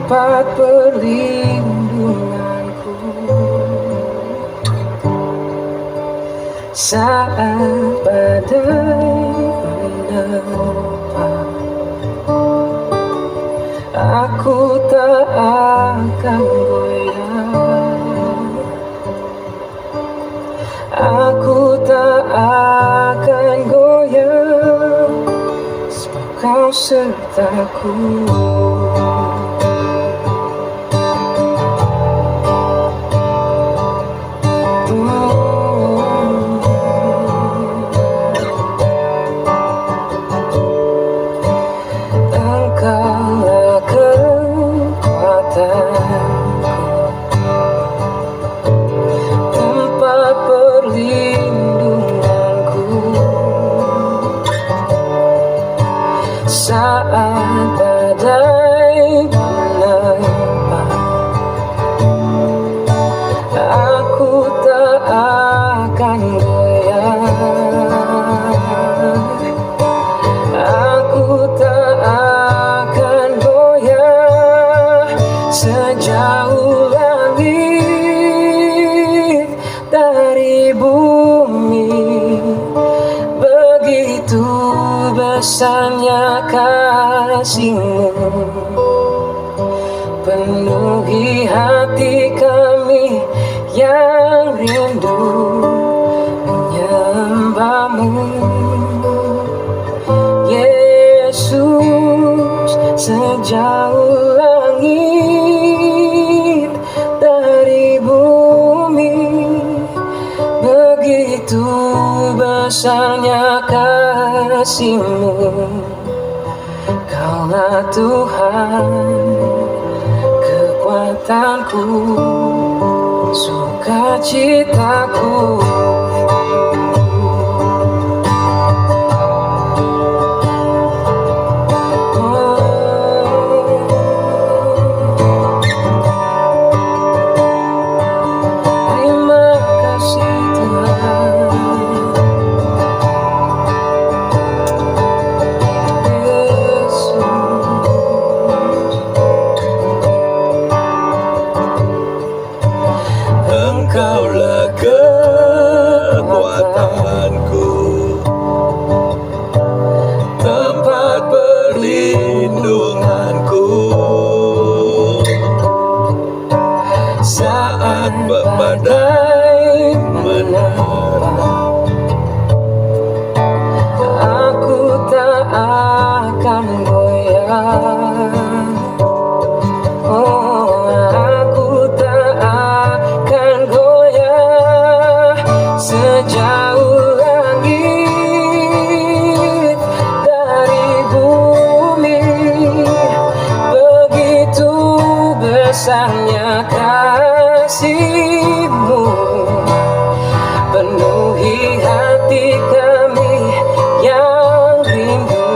tempat perlindunganku saat badai menerpa. Aku tak akan goyah, aku tak akan goyah, sebab Kau sertaku. Engkaulah kekuatanku, tempat perlindunganku saat badai menerpa. Aku tak akan goyah, aku tak akan goyah, sejauh langit dari bumi. Begitu besarnya kasih-Mu, penuhi hati kami yang rindu menyembah-Mu. Yesus, sejauh langit dari bumi, begitu besarnya kasih-Mu. Kaulah Tuhan, kekuatanku, sukacitaku. Terima kasih Tuhan. Yesus, Engkaulah kekuatanku, tempat perlindunganku saat badai menerpa. Aku tak akan goyah, oh, aku tak akan goyah, sejauh langit dari bumi. Begitu besarnya kasih-Mu, penuhi hati kami yang rindu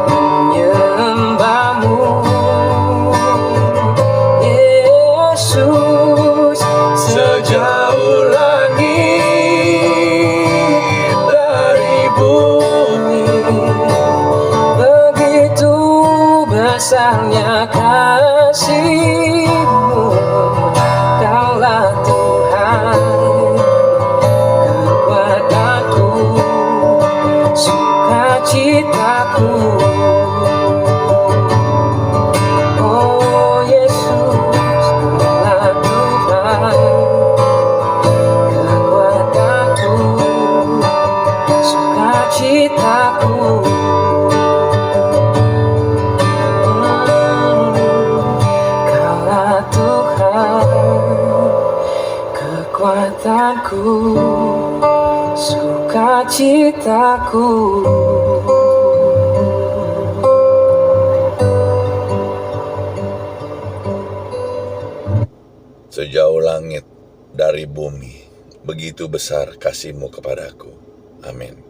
menyembah-Mu. Yesus, Sejauh langit dari bumi, begitu besarnya kasih-Mu. Kaulah Tuhan, kekuatanku, sukacitaku. Oh Yesus, Kaulah Tuhan, kekuatanku, sukacitaku. Kaulah Tuhan, kekuatanku, sukacitaku. sejauh langit dari bumi, begitu besar kasih-Mu kepadaku. Amin.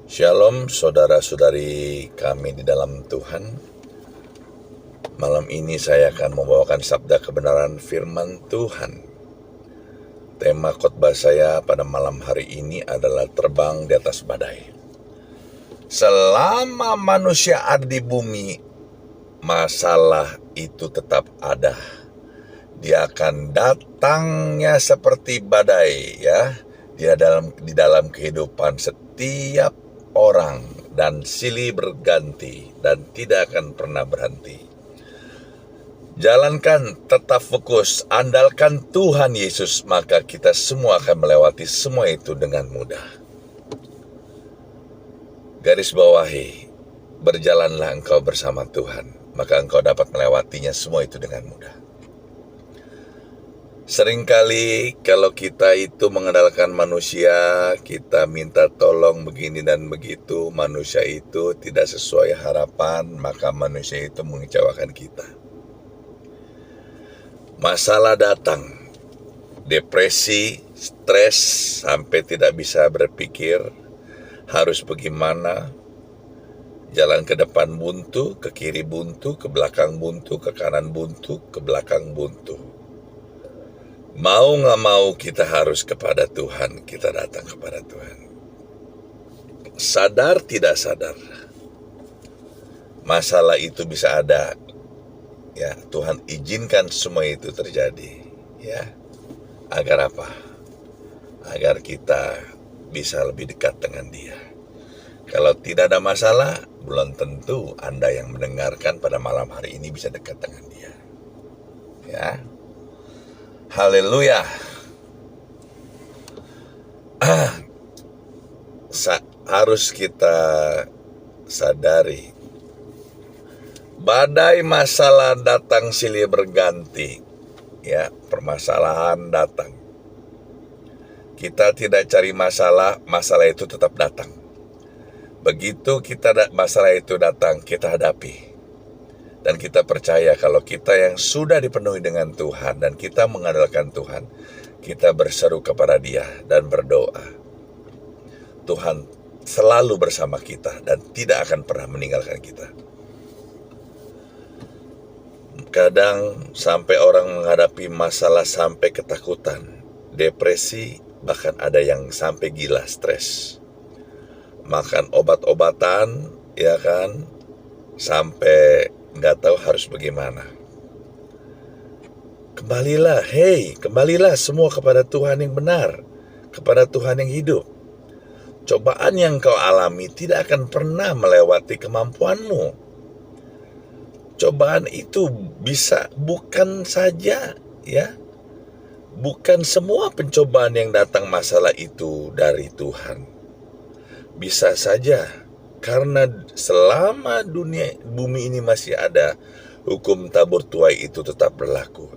Shalom saudara-saudari kami di dalam Tuhan. Malam ini saya akan membawakan sabda kebenaran firman Tuhan. Tema khotbah saya pada malam hari ini adalah terbang di atas badai. Selama manusia ada di bumi, masalah itu tetap ada. Dia akan datangnya seperti badai, ya. Di dalam kehidupan setiap orang, dan silih berganti dan tidak akan pernah berhenti. Jalankan, tetap fokus, andalkan Tuhan Yesus, maka kita semua akan melewati semua itu dengan mudah. Garis bawahi, berjalanlah engkau bersama Tuhan, maka engkau dapat melewatinya semua itu dengan mudah. Seringkali kalau kita itu mengandalkan manusia, kita minta tolong begini dan begitu, manusia itu tidak sesuai harapan, maka manusia itu mengecewakan kita. Masalah datang, depresi, stres, sampai tidak bisa berpikir harus bagaimana, jalan ke depan buntu, ke kiri buntu, ke belakang buntu, ke kanan buntu, ke belakang buntu. Mau gak mau kita harus kepada Tuhan, kita datang kepada Tuhan. Sadar tidak sadar, masalah itu bisa ada. Ya, Tuhan izinkan semua itu terjadi. Ya, agar apa? Agar kita bisa lebih dekat dengan Dia. Kalau tidak ada masalah, belum tentu Anda yang mendengarkan pada malam hari ini bisa dekat dengan Dia. Ya. Haleluya. Harus kita sadari, badai masalah datang silih berganti. Ya, permasalahan datang. Kita tidak cari masalah, masalah itu tetap datang. Begitu masalah itu datang, kita hadapi. Dan kita percaya kalau kita yang sudah dipenuhi dengan Tuhan dan kita mengandalkan Tuhan, kita berseru kepada Dia dan berdoa. Tuhan selalu bersama kita dan tidak akan pernah meninggalkan kita. Kadang sampai orang menghadapi masalah sampai ketakutan, depresi, bahkan ada yang sampai gila, stres. Makan obat-obatan, ya kan, sampai nggak tahu harus bagaimana. Kembalilah semua kepada Tuhan yang benar, kepada Tuhan yang hidup. Cobaan yang kau alami tidak akan pernah melewati kemampuanmu. Cobaan itu bisa bukan saja, ya, bukan semua pencobaan yang datang masalah itu dari Tuhan. Bisa saja karena selama bumi ini masih ada, hukum tabur tuai itu tetap berlaku.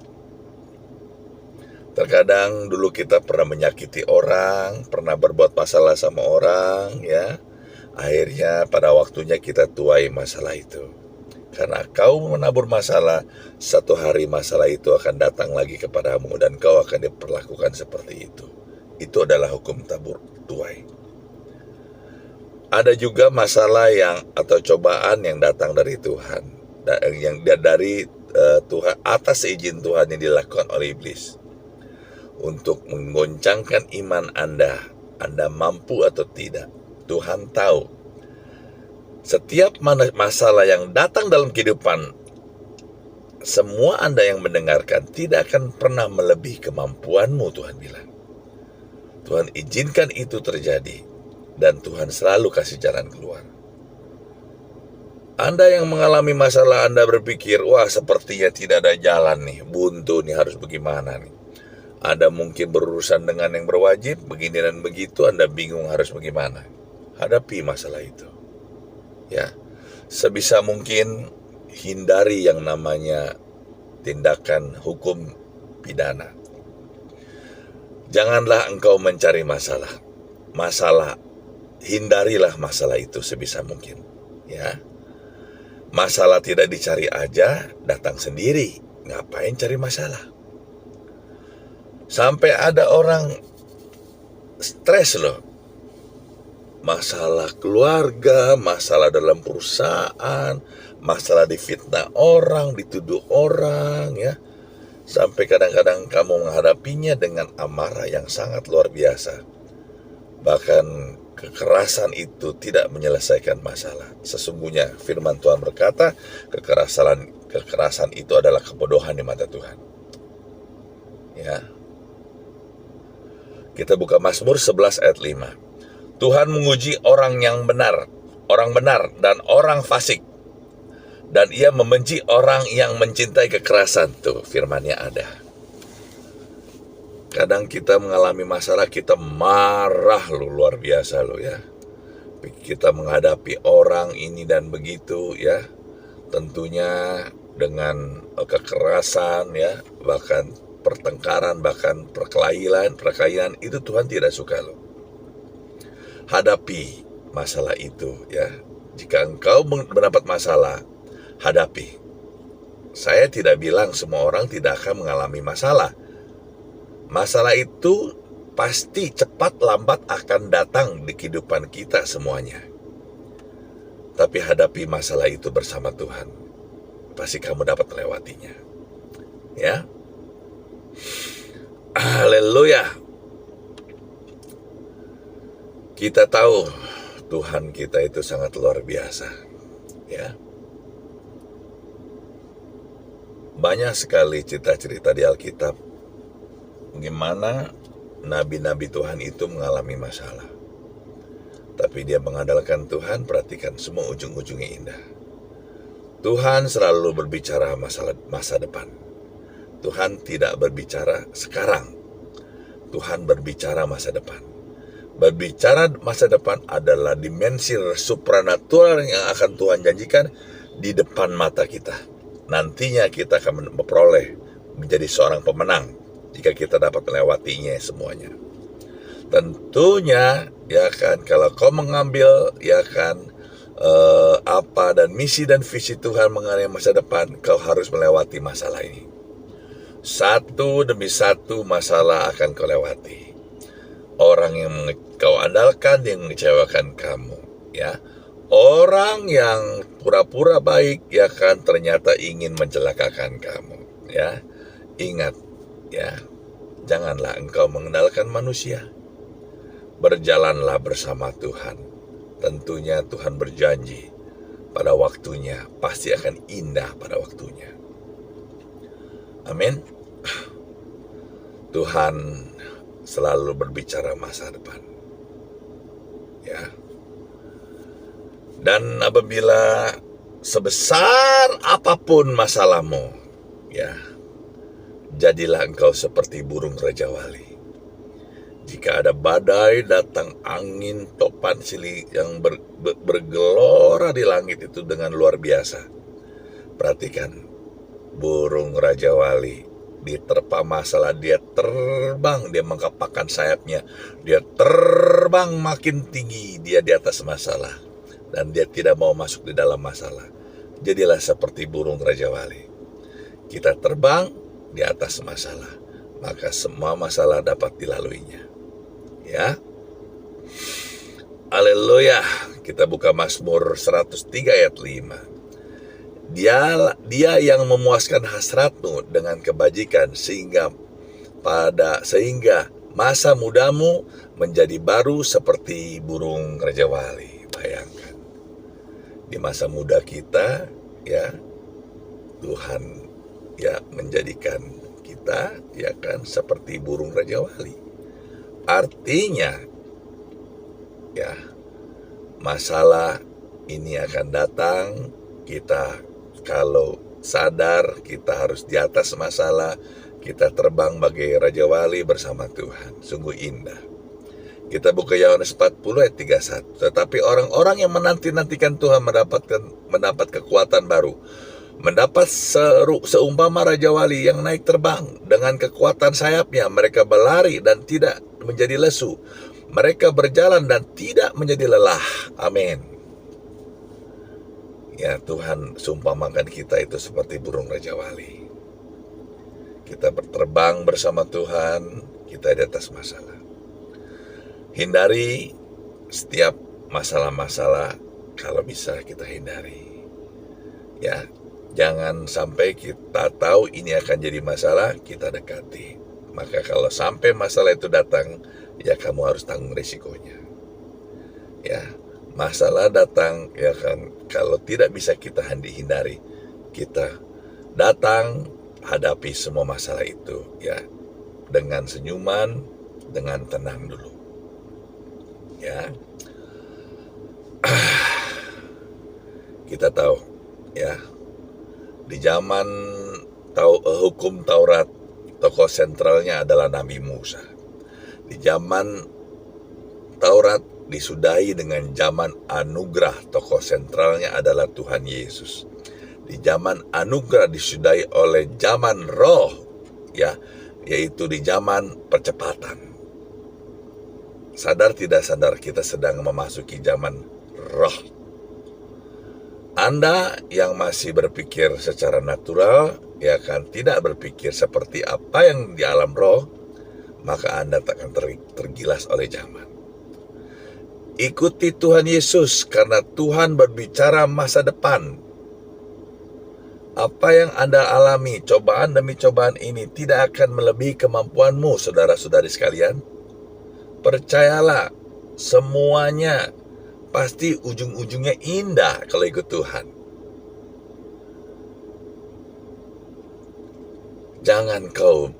Terkadang dulu kita pernah menyakiti orang, pernah berbuat masalah sama orang, ya. Akhirnya pada waktunya kita tuai masalah itu. Karena kau menabur masalah, satu hari masalah itu akan datang lagi kepadamu dan kau akan diperlakukan seperti itu. Itu adalah hukum tabur tuai. Ada juga masalah atau cobaan yang datang dari Tuhan, yang dari Tuhan atas izin Tuhan yang dilakukan oleh iblis untuk menggoncangkan iman Anda. Anda mampu atau tidak, Tuhan tahu. Setiap masalah yang datang dalam kehidupan, semua Anda yang mendengarkan tidak akan pernah melebihi kemampuanmu, Tuhan bilang. Tuhan izinkan itu terjadi. Dan Tuhan selalu kasih jalan keluar. Anda yang mengalami masalah, Anda berpikir, wah sepertinya tidak ada jalan nih, buntu nih, harus bagaimana nih. Anda mungkin berurusan dengan yang berwajib, begini dan begitu, Anda bingung harus bagaimana. Hadapi masalah itu. Ya, sebisa mungkin hindari yang namanya tindakan hukum pidana. Janganlah engkau mencari masalah. Hindarilah masalah itu sebisa mungkin, ya. Masalah tidak dicari aja, datang sendiri. Ngapain cari masalah? Sampai ada orang stres loh. Masalah keluarga, masalah dalam perusahaan, masalah difitnah orang, dituduh orang, ya. Sampai kadang-kadang kamu menghadapinya dengan amarah yang sangat luar biasa. Bahkan kekerasan itu tidak menyelesaikan masalah. Sesungguhnya firman Tuhan berkata, kekerasan itu adalah kebodohan di mata Tuhan. Ya. Kita buka Mazmur 11 ayat 5. Tuhan menguji orang benar dan orang fasik. Dan ia membenci orang yang mencintai kekerasan. Tuh firmannya ada. Kadang kita mengalami masalah, kita marah luar biasa ya. Kita menghadapi orang ini dan begitu ya. Tentunya dengan kekerasan ya, bahkan pertengkaran, bahkan perkelahian itu Tuhan tidak suka loh. Hadapi masalah itu ya. Jika engkau mendapat masalah, hadapi. Saya tidak bilang semua orang tidak akan mengalami masalah. Masalah itu pasti cepat lambat akan datang di kehidupan kita semuanya. Tapi hadapi masalah itu bersama Tuhan. Pasti kamu dapat melewatinya. Ya. Haleluya. Kita tahu Tuhan kita itu sangat luar biasa. Ya. Banyak sekali cerita-cerita di Alkitab bagaimana nabi-nabi Tuhan itu mengalami masalah. Tapi dia mengandalkan Tuhan, perhatikan semua ujung-ujungnya indah. Tuhan selalu berbicara masa depan. Tuhan tidak berbicara sekarang. Tuhan berbicara masa depan. Berbicara masa depan adalah dimensi supranatural yang akan Tuhan janjikan di depan mata kita. Nantinya kita akan memperoleh menjadi seorang pemenang jika kita dapat melewatinya semuanya. Tentunya ya kan, kalau kau mengambil ya kan apa dan misi dan visi Tuhan mengenai masa depan, kau harus melewati masalah ini. Satu demi satu masalah akan kau lewati. Orang yang kau andalkan yang mengecewakan kamu ya. Orang yang pura-pura baik ya kan ternyata ingin mencelakakan kamu ya. Ingat ya, janganlah engkau mengandalkan manusia. Berjalanlah bersama Tuhan. Tentunya Tuhan berjanji pada waktunya pasti akan indah pada waktunya. Amin. Tuhan selalu berbicara masa depan. Ya. Dan apabila sebesar apapun masalahmu, ya, jadilah engkau seperti burung Raja Wali. Jika ada badai datang, angin topan silih yang bergelora di langit itu dengan luar biasa. Perhatikan, burung Raja Wali diterpa masalah, dia terbang, dia mengepakkan sayapnya, dia terbang makin tinggi, dia di atas masalah. Dan dia tidak mau masuk di dalam masalah. Jadilah seperti burung Raja Wali. Kita terbang di atas masalah, maka semua masalah dapat dilaluinya. Ya. Haleluya. Kita buka Mazmur 103 ayat 5. Dia yang memuaskan hasratmu dengan kebajikan sehingga masa mudamu menjadi baru seperti burung Raja Wali. Bayangkan. Di masa muda kita ya, Tuhan ya menjadikan kita ya kan seperti burung Raja Wali. Artinya ya, masalah ini akan datang, kita kalau sadar kita harus di atas masalah, kita terbang bagai Raja Wali bersama Tuhan. Sungguh indah. Kita buka Yohanes 40 ayat 31. Tetapi orang-orang yang menanti-nantikan Tuhan mendapat kekuatan baru. Mendapat seumpama Raja Wali yang naik terbang. Dengan kekuatan sayapnya mereka berlari dan tidak menjadi lesu. Mereka berjalan dan tidak menjadi lelah. Amin. Ya, Tuhan seumpamakan kita itu seperti burung Raja Wali. Kita berterbang bersama Tuhan, kita di atas masalah. Hindari setiap masalah-masalah, kalau bisa kita hindari. Ya, jangan sampai kita tahu ini akan jadi masalah, kita dekati. Maka kalau sampai masalah itu datang, ya kamu harus tanggung resikonya. Ya, masalah datang ya kan, kalau tidak bisa kita hindari, kita datang hadapi semua masalah itu ya dengan senyuman, dengan tenang dulu. Ya, kita tahu ya, di zaman hukum Taurat, tokoh sentralnya adalah Nabi Musa. Di zaman Taurat disudahi dengan zaman anugerah, tokoh sentralnya adalah Tuhan Yesus. Di zaman anugerah disudahi oleh zaman roh, ya, yaitu di zaman percepatan. Sadar tidak sadar kita sedang memasuki zaman roh. Anda yang masih berpikir secara natural, ya kan, tidak berpikir seperti apa yang di alam roh, maka Anda akan tergilas oleh zaman. Ikuti Tuhan Yesus karena Tuhan berbicara masa depan. Apa yang Anda alami, cobaan demi cobaan ini tidak akan melebihi kemampuanmu, saudara-saudari sekalian. Percayalah, semuanya pasti ujung-ujungnya indah kalau ikut Tuhan. Jangan kau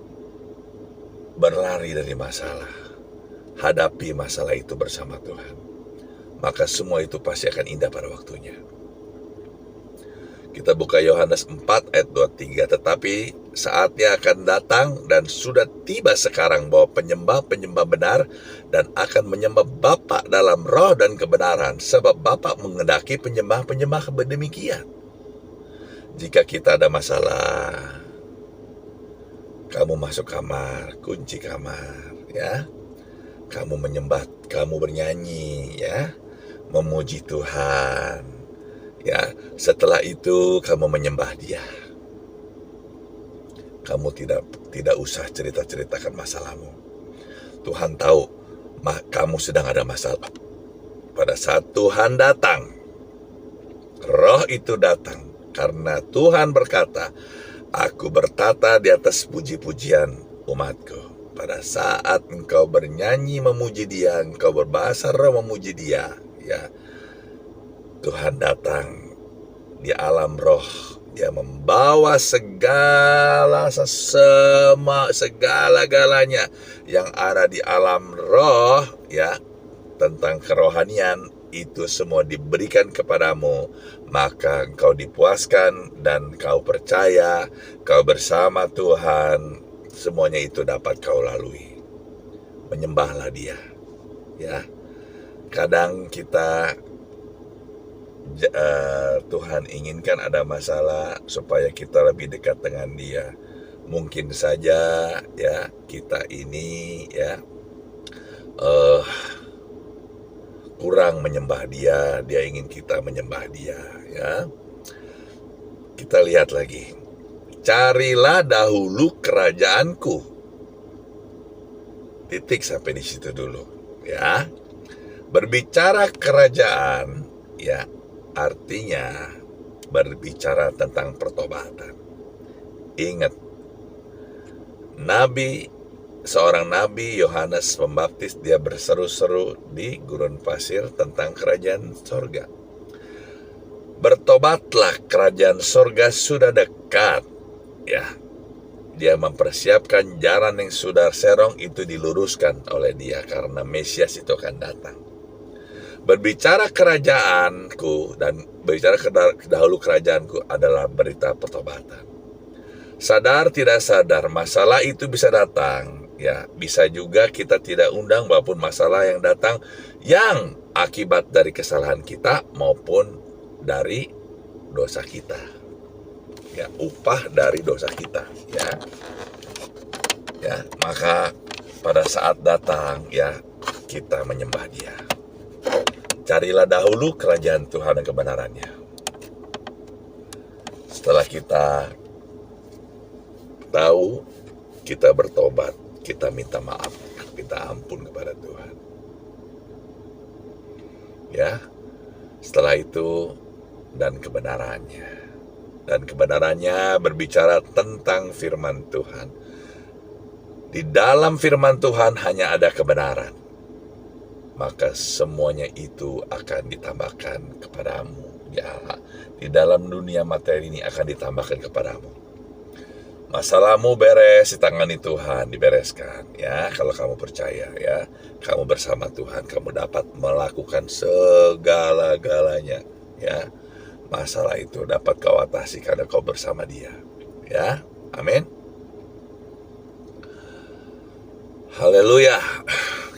berlari dari masalah. Hadapi masalah itu bersama Tuhan. Maka semua itu pasti akan indah pada waktunya. Kita buka Yohanes 4 ayat 23. Tetapi saatnya akan datang dan sudah tiba sekarang bahwa penyembah-penyembah benar dan akan menyembah Bapa dalam roh dan kebenaran. Sebab Bapa menghendaki penyembah-penyembah demikian. Jika kita ada masalah, kamu masuk kamar, kunci kamar, ya. Kamu menyembah, kamu bernyanyi, ya, memuji Tuhan. Ya, setelah itu kamu menyembah Dia. Kamu tidak usah ceritakan masalahmu. Tuhan tahu kamu sedang ada masalah. Pada saat Tuhan datang, roh itu datang karena Tuhan berkata, Aku bertata di atas puji-pujian umatku. Pada saat engkau bernyanyi memuji Dia, engkau berbahasa roh memuji Dia, ya, Tuhan datang di alam roh. Dia membawa segala-galanya yang ada di alam roh, ya, tentang kerohanian itu semua diberikan kepadamu, maka engkau dipuaskan dan kau percaya, kau bersama Tuhan, semuanya itu dapat kau lalui. Menyembahlah Dia, ya. Kadang kita Tuhan inginkan ada masalah supaya kita lebih dekat dengan Dia. Mungkin saja ya kita ini ya kurang menyembah Dia. Dia ingin kita menyembah Dia, ya. Kita lihat lagi. Carilah dahulu kerajaanku. Titik sampai di situ dulu, ya. Berbicara kerajaan, ya, artinya berbicara tentang pertobatan. Ingat, seorang nabi Yohanes Pembaptis, dia berseru-seru di gurun pasir tentang kerajaan sorga. Bertobatlah, kerajaan sorga sudah dekat. Ya, dia mempersiapkan jalan yang sudah serong itu diluruskan oleh Dia karena Mesias itu akan datang. Berbicara kerajaanku dan berbicara dahulu kerajaanku adalah berita pertobatan. Sadar tidak sadar masalah itu bisa datang, ya. Bisa juga kita tidak undang maupun masalah yang datang yang akibat dari kesalahan kita maupun dari dosa kita. Ya, upah dari dosa kita, ya. Ya, maka pada saat datang, ya, kita menyembah Dia. Carilah dahulu kerajaan Tuhan dan kebenarannya. Setelah kita tahu, kita bertobat, kita minta maaf, minta ampun kepada Tuhan. Ya, setelah itu dan kebenarannya. Dan kebenarannya berbicara tentang firman Tuhan. Di dalam firman Tuhan hanya ada kebenaran. maka semuanya itu akan ditambahkan kepadamu. Ya, di dalam dunia materi ini akan ditambahkan kepadamu. Masalahmu beres di tangani Tuhan, dibereskan ya. Kalau kamu percaya ya, kamu bersama Tuhan, kamu dapat melakukan segala-galanya ya. Masalah itu dapat kau atasi karena kau bersama Dia ya. Amin. Haleluya.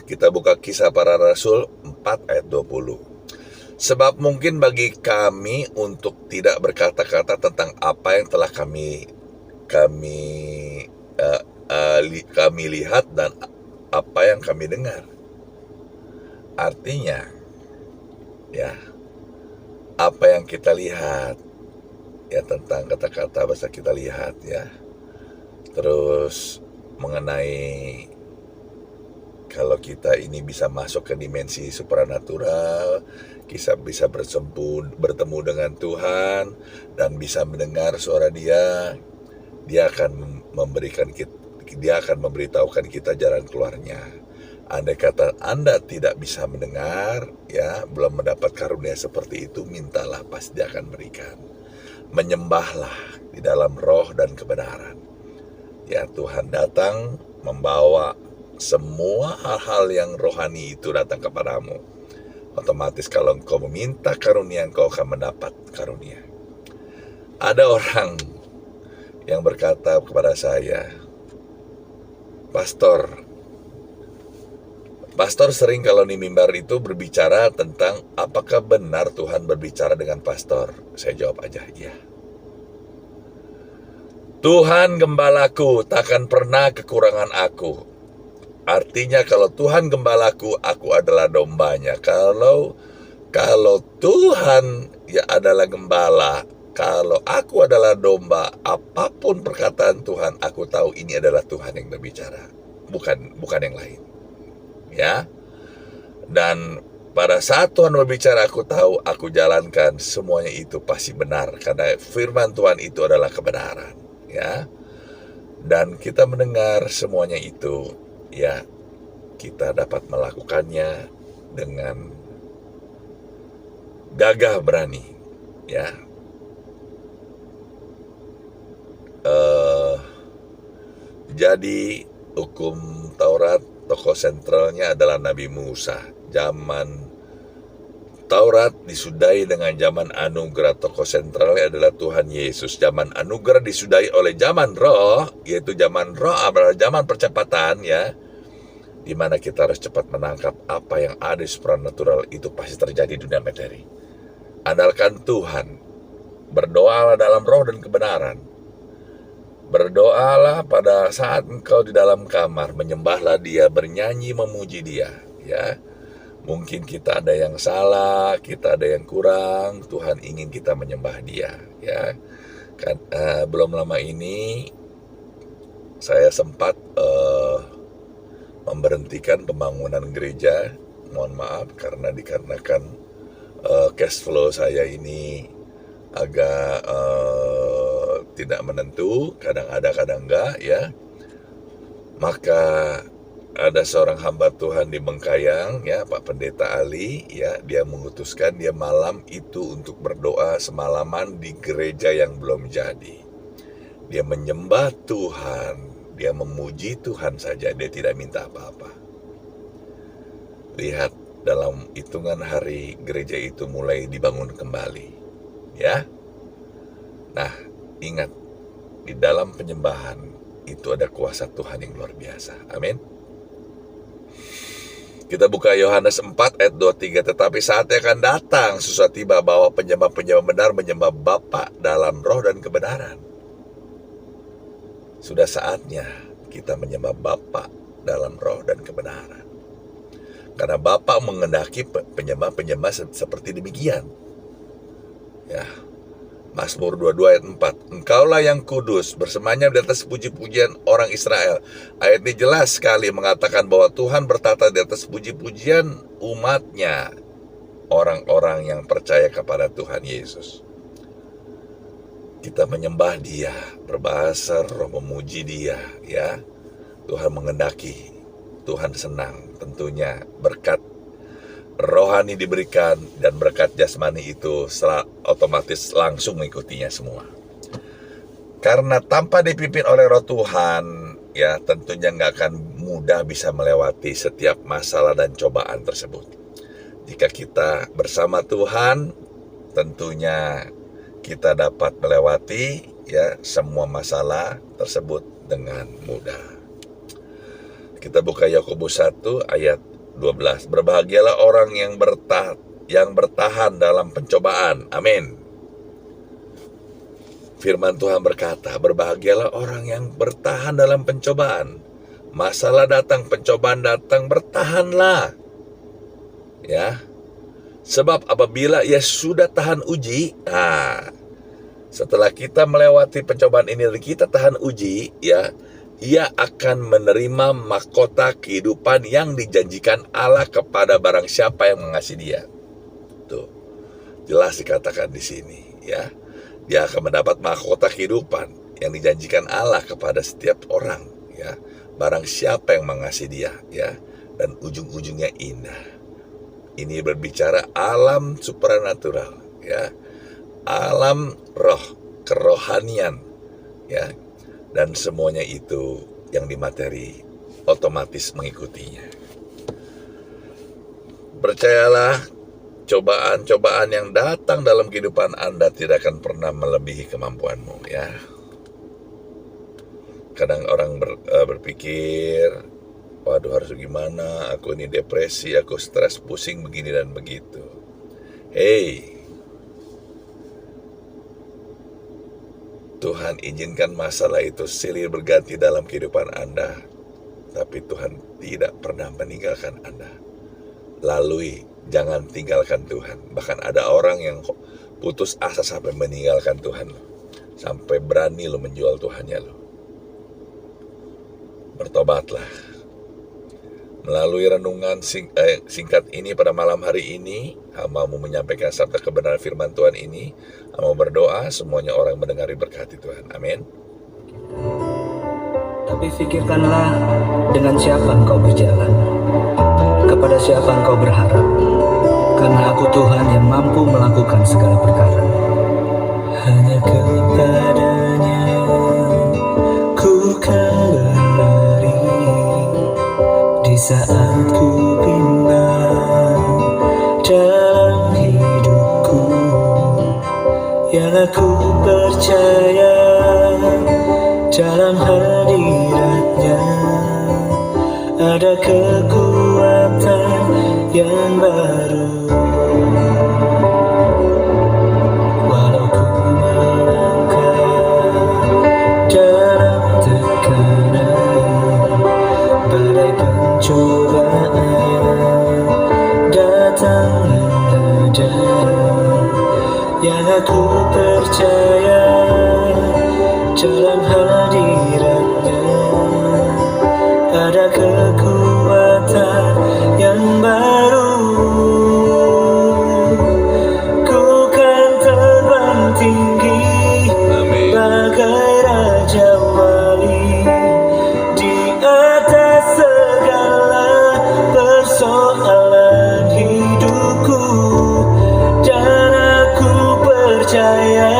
Kita buka Kisah Para Rasul 4 ayat 20. Sebab mungkin bagi kami untuk tidak berkata-kata tentang apa yang telah kami lihat dan apa yang kami dengar. Artinya, ya, apa yang kita lihat, ya, tentang kata-kata bahasa kita lihat, ya. Terus mengenai kalau kita ini bisa masuk ke dimensi supranatural, kita bisa bertemu dengan Tuhan dan bisa mendengar suara Dia. Dia akan memberitahukan kita jalan keluarnya. Andai kata Anda tidak bisa mendengar, ya, belum mendapat karunia seperti itu, mintalah, pasti Dia akan berikan. Menyembahlah di dalam roh dan kebenaran. Ya, Tuhan datang membawa semua hal-hal yang rohani itu datang kepadamu. Otomatis kalau engkau meminta karunia, engkau akan mendapat karunia. Ada orang yang berkata kepada saya, Pastor sering kalau di mimbar itu berbicara tentang apakah benar Tuhan berbicara dengan pastor. Saya jawab aja, iya. Tuhan gembalaku, takkan pernah kekurangan aku. Artinya kalau Tuhan gembalaku, aku adalah dombanya. Kalau Tuhan ya adalah gembala, kalau aku adalah domba, apapun perkataan Tuhan, aku tahu ini adalah Tuhan yang berbicara, bukan yang lain. Ya. Dan pada saat Tuhan berbicara, aku tahu, aku jalankan, semuanya itu pasti benar karena firman Tuhan itu adalah kebenaran, ya. Dan kita mendengar semuanya itu, ya, kita dapat melakukannya dengan gagah berani, ya. Jadi hukum Taurat, tokoh sentralnya adalah Nabi Musa. Zaman Taurat disudahi dengan zaman anugerah, tokoh sentralnya adalah Tuhan Yesus. Zaman anugerah disudahi oleh zaman roh, yaitu zaman roh adalah zaman percepatan, ya, di mana kita harus cepat menangkap apa yang ada di supranatural itu pasti terjadi di dunia materi. Andalkan Tuhan, berdoalah dalam roh dan kebenaran. Berdoalah pada saat engkau di dalam kamar, menyembahlah Dia, bernyanyi memuji Dia, ya. Mungkin kita ada yang salah, kita ada yang kurang, Tuhan ingin kita menyembah Dia, ya. Kan belum lama ini saya sempat memberhentikan pembangunan gereja. Mohon maaf karena dikarenakan cash flow saya ini agak tidak menentu, kadang ada kadang enggak, ya. Maka ada seorang hamba Tuhan di Bengkayang, ya, Pak Pendeta Ali, ya, dia mengutuskan dia malam itu untuk berdoa semalaman di gereja yang belum jadi. Dia menyembah Tuhan, dia memuji Tuhan saja, dia tidak minta apa-apa. Lihat, dalam hitungan hari gereja itu mulai dibangun kembali, ya. Nah, ingat, di dalam penyembahan itu ada kuasa Tuhan yang luar biasa. Amin. Kita buka Yohanes 4 ayat 23. Tetapi saatnya akan datang, sesudah tiba, bahwa penyembah-penyembah benar menyembah Bapa dalam roh dan kebenaran. Sudah saatnya kita menyembah Bapa dalam roh dan kebenaran. Karena Bapa mengendaki penyembah-penyembah seperti demikian. Ya. Mazmur 22 ayat 4. Engkaulah yang kudus, bersemayam di atas puji-pujian orang Israel. Ayat ini jelas sekali mengatakan bahwa Tuhan bertata di atas puji-pujian umatnya, orang-orang yang percaya kepada Tuhan Yesus. Kita menyembah Dia, berbahasa roh, memuji Dia, ya. Tuhan mengendaki, Tuhan senang, tentunya berkat rohani diberikan, dan berkat jasmani itu otomatis langsung mengikutinya semua. Karena tanpa dipimpin oleh Roh Tuhan, ya tentunya nggak akan mudah bisa melewati setiap masalah dan cobaan tersebut. Jika kita bersama Tuhan, tentunya kita dapat melewati ya semua masalah tersebut dengan mudah. Kita buka Yakobus 1 ayat 12. Berbahagialah orang yang bertahan dalam pencobaan. Amin. Firman Tuhan berkata, berbahagialah orang yang bertahan dalam pencobaan. Masalah datang, pencobaan datang, bertahanlah. Ya. Sebab apabila ia sudah tahan uji, setelah kita melewati pencobaan ini dan kita tahan uji, ya, ia akan menerima mahkota kehidupan yang dijanjikan Allah kepada barang siapa yang mengasihi Dia. Tuh, jelas dikatakan di sini, ya. Dia akan mendapat mahkota kehidupan yang dijanjikan Allah kepada setiap orang, ya. Barang siapa yang mengasihi Dia, ya. Dan ujung-ujungnya indah. Ini berbicara alam supranatural, ya. Alam roh, kerohanian, ya. Dan semuanya itu yang di materi otomatis mengikutinya. Percayalah, cobaan-cobaan yang datang dalam kehidupan Anda tidak akan pernah melebihi kemampuanmu, ya. Kadang orang berpikir, waduh harus gimana, aku ini depresi, aku stres, pusing, begini dan begitu. Hey, Tuhan izinkan masalah itu silih berganti dalam kehidupan Anda, tapi Tuhan tidak pernah meninggalkan Anda. Lalui, jangan tinggalkan Tuhan. Bahkan ada orang yang putus asa sampai meninggalkan Tuhan, sampai berani lo menjual Tuhannya lo. Bertobatlah. Melalui renungan singkat ini pada malam hari ini, hamba-Mu menyampaikan sabda kebenaran firman Tuhan ini. Hamba berdoa semuanya orang mendengar diberkati Tuhan. Amin. Tapi pikirkanlah dengan siapa engkau berjalan, kepada siapa engkau berharap, karena aku Tuhan yang mampu melakukan segala perkara. Hanya kepadanya ku kan berlari di saat ku bimbang dalam hidupku, yang aku percaya dalam hadiratnya ada kekuatan yang baru. Walau ku melangkah dalam tekanan, badai pencobaan datang menghadang, yang aku percaya dalam hadiratnya ada kekuatan yang baru. Ku kan terbang tinggi, bagai raja wali, di atas segala persoalan hidupku. Dan aku percaya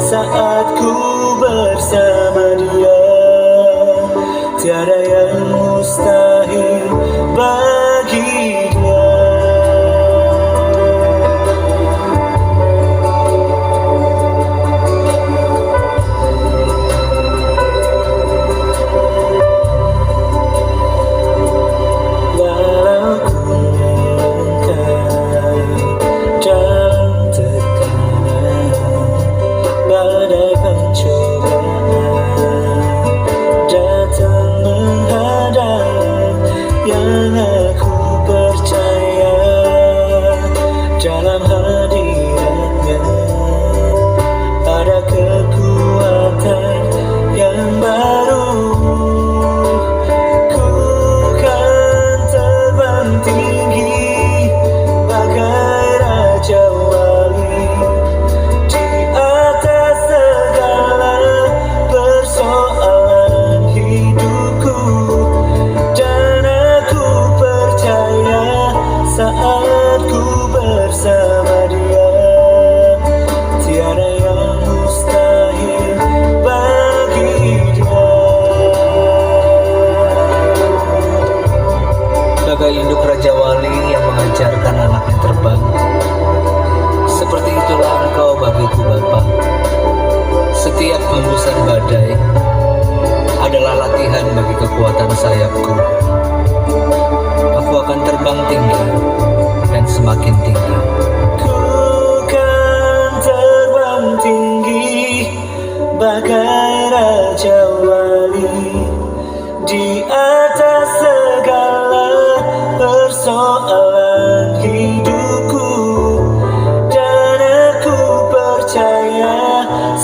saat ku bersama Dia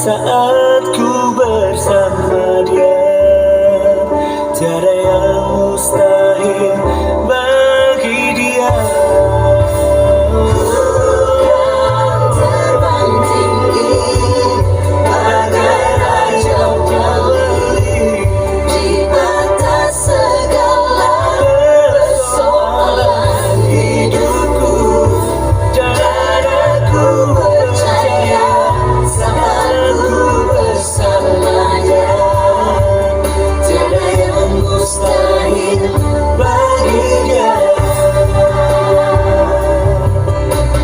saat ku bersama Dia. Tiada yang mustahil bagi Dia. Terbang tinggi bagai raja wali di atas segala persoalan hidupku. Dan aku Percaya saatku bersamanya. Tiada yang mustahil bagi Dia.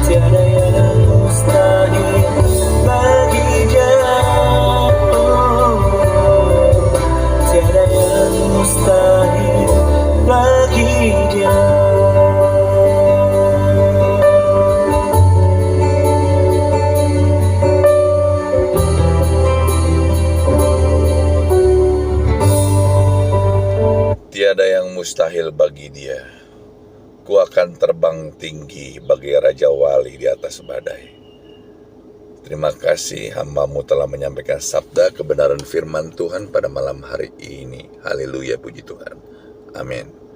tiada yang mustahil bagi Dia. Tiada yang mustahil bagi Dia. Tiada yang mustahil bagi Dia. Ku akan terbang tinggi bagai Raja Wali di atas badai. Terima kasih hamba-Mu telah menyampaikan sabda kebenaran firman Tuhan pada malam hari ini. Haleluya, puji Tuhan. Amin.